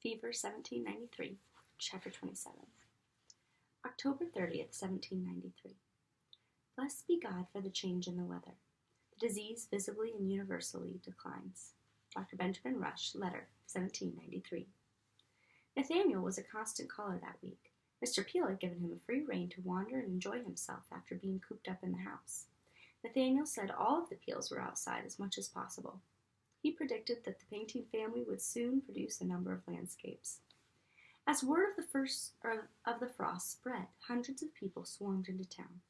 Fever 1793, Chapter 27. October 30th, 1793. Blessed be God for the change in the weather. The disease visibly and universally declines. Dr. Benjamin Rush, Letter, 1793. Nathaniel was a constant caller that week. Mr. Peel had given him a free rein to wander and enjoy himself after being cooped up in the house. Nathaniel said all of the Peels were outside as much as possible. He predicted that the painting family would soon produce a number of landscapes. As word of the frost spread, hundreds of people swarmed into town.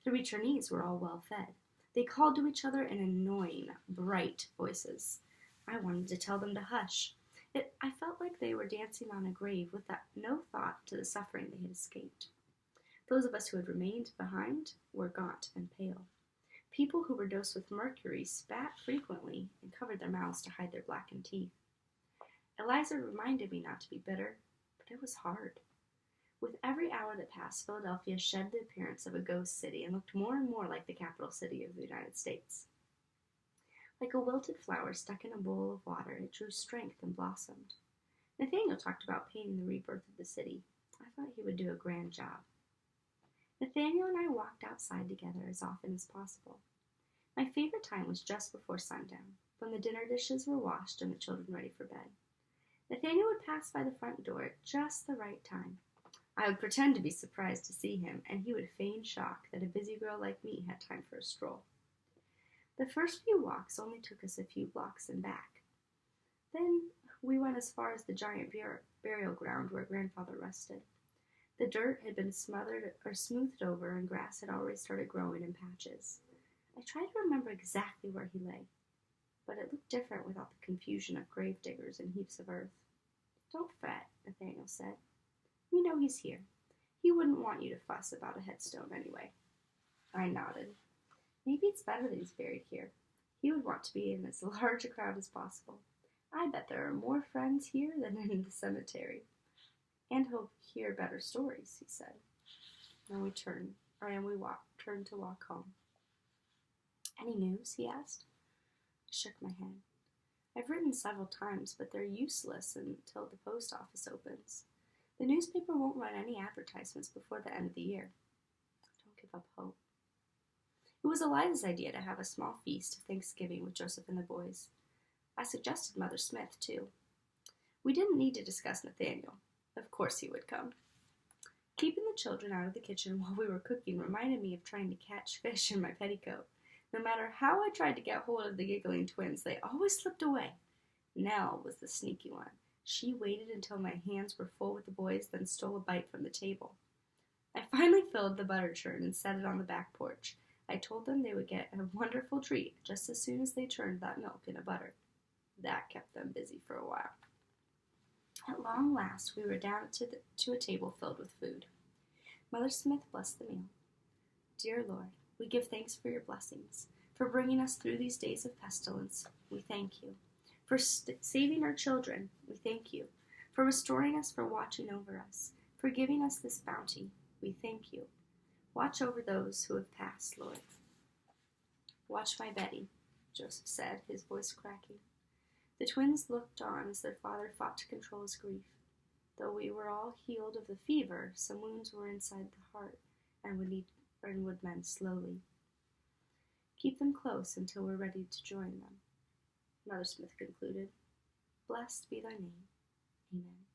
The returnees were all well fed. They called to each other in annoying, bright voices. I wanted to tell them to hush. I felt like they were dancing on a grave with no thought to the suffering they had escaped. Those of us who had remained behind were gaunt and pale. People who were dosed with mercury spat frequently and covered their mouths to hide their blackened teeth. Eliza reminded me not to be bitter, but it was hard. With every hour that passed, Philadelphia shed the appearance of a ghost city and looked more and more like the capital city of the United States. Like a wilted flower stuck in a bowl of water, it drew strength and blossomed. Nathaniel talked about painting the rebirth of the city. I thought he would do a grand job. Nathaniel and I walked outside together as often as possible. My favorite time was just before sundown, when the dinner dishes were washed and the children ready for bed. Nathaniel would pass by the front door at just the right time. I would pretend to be surprised to see him, and he would feign shock that a busy girl like me had time for a stroll. The first few walks only took us a few blocks and back. Then we went as far as the giant burial ground where Grandfather rested. The dirt had been smoothed over, and grass had already started growing in patches. I tried to remember exactly where he lay, but it looked different without the confusion of grave diggers and heaps of earth. Don't fret, Nathaniel said. We know he's here. He wouldn't want you to fuss about a headstone anyway. I nodded. Maybe it's better that he's buried here. He would want to be in as large a crowd as possible. I bet there are more friends here than in the cemetery. And he'll hear better stories, he said. Then we turned to walk home. Any news? He asked. I shook my head. I've written several times, but they're useless until the post office opens. The newspaper won't run any advertisements before the end of the year. Don't give up hope. It was Eliza's idea to have a small feast of Thanksgiving with Joseph and the boys. I suggested Mother Smith, too. We didn't need to discuss Nathaniel. Of course he would come. Keeping the children out of the kitchen while we were cooking reminded me of trying to catch fish in my petticoat. No matter how I tried to get hold of the giggling twins, they always slipped away. Nell was the sneaky one. She waited until my hands were full with the boys, then stole a bite from the table. I finally filled the butter churn and set it on the back porch. I told them they would get a wonderful treat just as soon as they churned that milk into butter. That kept them busy for a while. At long last, we were down to a table filled with food. Mother Smith blessed the meal. Dear Lord, we give thanks for your blessings. For bringing us through these days of pestilence, we thank you. For saving our children, we thank you. For restoring us, for watching over us. For giving us this bounty, we thank you. Watch over those who have passed, Lord. Watch my Betty, Joseph said, his voice cracking. The twins looked on as their father fought to control his grief. Though we were all healed of the fever, some wounds were inside the heart and would mend slowly. Keep them close until we're ready to join them, Mother Smith concluded. Blessed be thy name. Amen.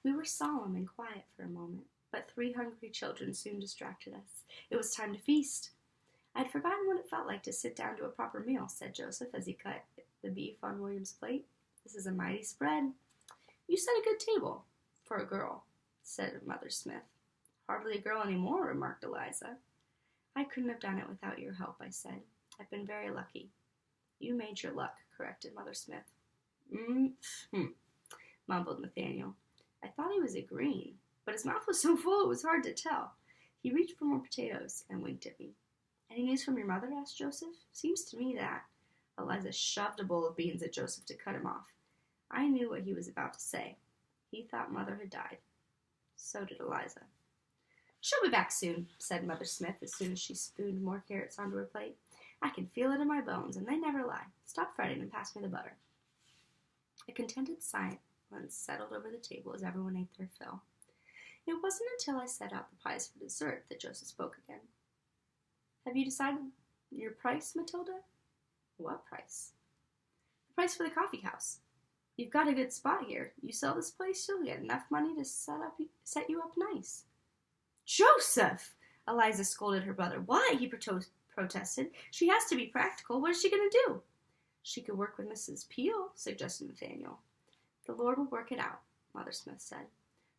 We were solemn and quiet for a moment, but 3 hungry children soon distracted us. It was time to feast. I'd forgotten what it felt like to sit down to a proper meal, said Joseph as he cut the beef on William's plate. This is a mighty spread. You set a good table for a girl, said Mother Smith. Hardly a girl anymore, remarked Eliza. I couldn't have done it without your help, I said. I've been very lucky. You made your luck, corrected Mother Smith. Mumbled Nathaniel. I thought he was agreeing, but his mouth was so full it was hard to tell. He reached for more potatoes and winked at me. Any news from your mother? Asked Joseph. Seems to me that. Eliza shoved a bowl of beans at Joseph to cut him off. I knew what he was about to say. He thought Mother had died. So did Eliza. She'll be back soon, said Mother Smith as soon as she spooned more carrots onto her plate. I can feel it in my bones, and they never lie. Stop fretting and pass me the butter. A contented sigh and settled over the table as everyone ate their fill. It wasn't until I set out the pies for dessert that Joseph spoke again. "Have you decided your price, Matilda?" "What price?" "The price for the coffee house. You've got a good spot here. You sell this place, you'll get enough money to set you up nice." "Joseph!" Eliza scolded her brother. "Why?" he protested. "She has to be practical. What is she going to do?" "She could work with Mrs. Peel," suggested Nathaniel. "The Lord will work it out," Mother Smith said.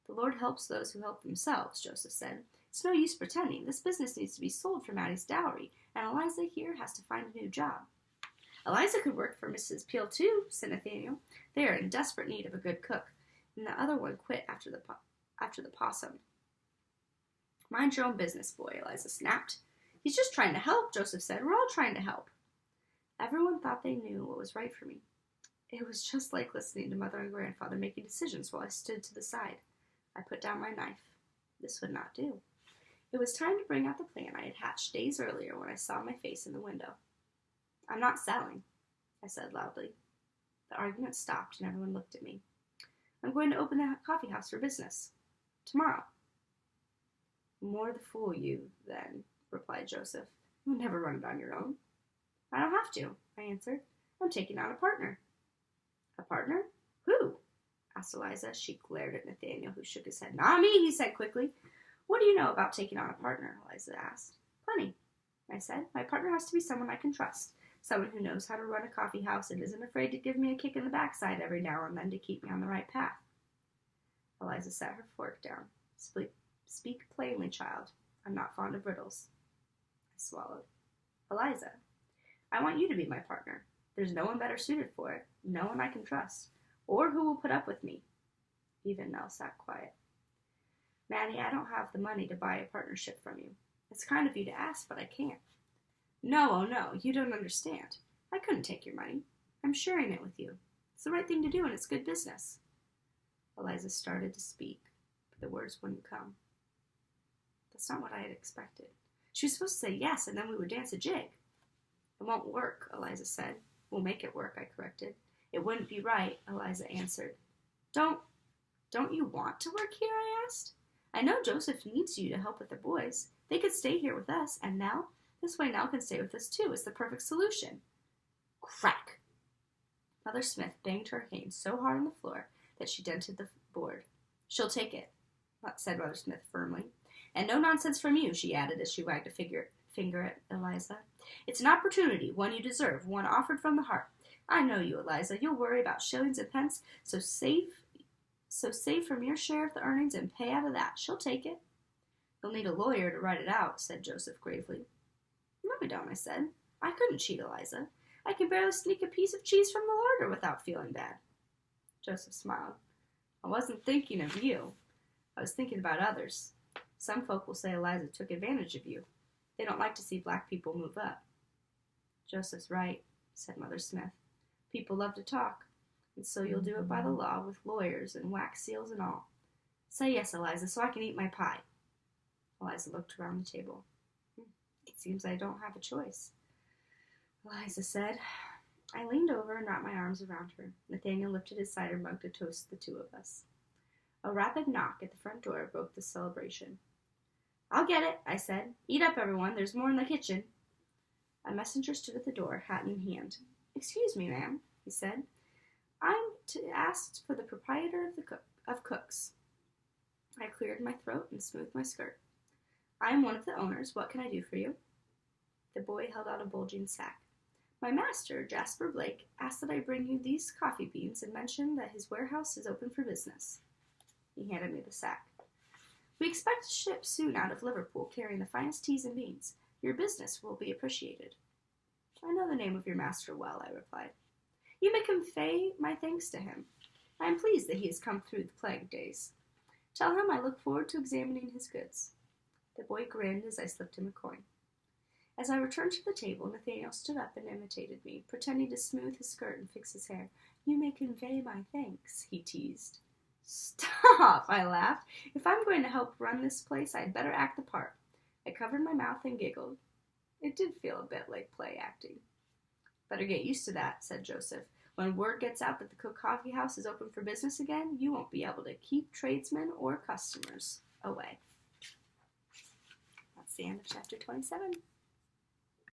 "The Lord helps those who help themselves," Joseph said. "It's no use pretending. This business needs to be sold for Maddie's dowry, and Eliza here has to find a new job." "Eliza could work for Mrs. Peel, too," said Nathaniel. "They are in desperate need of a good cook, and the other one quit after the possum." "Mind your own business, boy," Eliza snapped. "He's just trying to help," Joseph said. "We're all trying to help." Everyone thought they knew what was right for me. It was just like listening to Mother and Grandfather making decisions while I stood to the side. I put down my knife. This would not do. It was time to bring out the plan I had hatched days earlier when I saw my face in the window. "I'm not selling," I said loudly. The argument stopped and everyone looked at me. "I'm going to open the coffee house for business. Tomorrow." "More the fool you, then," replied Joseph. "You'll never run it on your own." "I don't have to," I answered. "I'm taking on a partner." "A partner? Who?" asked Eliza. She glared at Nathaniel, who shook his head. "Not me," he said quickly. "What do you know about taking on a partner?" Eliza asked. "Plenty," I said. "My partner has to be someone I can trust. Someone who knows how to run a coffee house and isn't afraid to give me a kick in the backside every now and then to keep me on the right path." Eliza set her fork down. "Speak plainly, child. I'm not fond of riddles." I swallowed. "Eliza, I want you to be my partner. There's no one better suited for it, no one I can trust, or who will put up with me." Even Nell sat quiet. "Maddie, I don't have the money to buy a partnership from you. It's kind of you to ask, but I can't." "No, oh no, you don't understand. I couldn't take your money. I'm sharing it with you. It's the right thing to do, and it's good business." Eliza started to speak, but the words wouldn't come. That's not what I had expected. She was supposed to say yes, and then we would dance a jig. "It won't work," Eliza said. "We'll make it work," I corrected. "It wouldn't be right," Eliza answered. Don't you want to work here?" I asked. "I know Joseph needs you to help with the boys. They could stay here with us, and Nell? This way Nell can stay with us too. It's the perfect solution." Crack! Mother Smith banged her cane so hard on the floor that she dented the board. "She'll take it," said Mother Smith firmly. "And no nonsense from you," she added as she wagged a finger at Eliza. "It's an opportunity, one you deserve, one offered from the heart. I know you, Eliza. You'll worry about shillings and pence, so save from your share of the earnings and pay out of that. She'll take it." "You'll need a lawyer to write it out," said Joseph gravely. "No, I don't," I said. "I couldn't cheat Eliza. I can barely sneak a piece of cheese from the larder without feeling bad." Joseph smiled. "I wasn't thinking of you. I was thinking about others. Some folk will say Eliza took advantage of you. They don't like to see black people move up." "Joseph's right," said Mother Smith. "People love to talk, and so you'll do it by the law with lawyers and wax seals and all. Say yes, Eliza, so I can eat my pie." Eliza looked around the table. "It seems I don't have a choice," Eliza said. I leaned over and wrapped my arms around her. Nathaniel lifted his cider mug to toast the two of us. A rapid knock at the front door broke the celebration. "I'll get it," I said. "Eat up, everyone. There's more in the kitchen." A messenger stood at the door, hat in hand. "Excuse me, ma'am," he said. "I'm asked for the proprietor of Cook's." I cleared my throat and smoothed my skirt. "I am one of the owners. What can I do for you?" The boy held out a bulging sack. "My master, Jasper Blake, asked that I bring you these coffee beans and mentioned that his warehouse is open for business." He handed me the sack. "We expect to ship soon out of Liverpool carrying the finest teas and beans. Your business will be appreciated." "I know the name of your master well," I replied. "You may convey my thanks to him. I am pleased that he has come through the plague days. Tell him I look forward to examining his goods." The boy grinned as I slipped him a coin. As I returned to the table, Nathaniel stood up and imitated me, pretending to smooth his skirt and fix his hair. "You may convey my thanks," he teased. "Stop!" I laughed. "If I'm going to help run this place, I'd better act the part." I covered my mouth and giggled. It did feel a bit like play acting. "Better get used to that," said Joseph. When word gets out that the Cook Coffee House is open for business again, you won't be able to keep tradesmen or customers away. That's the end of chapter 27.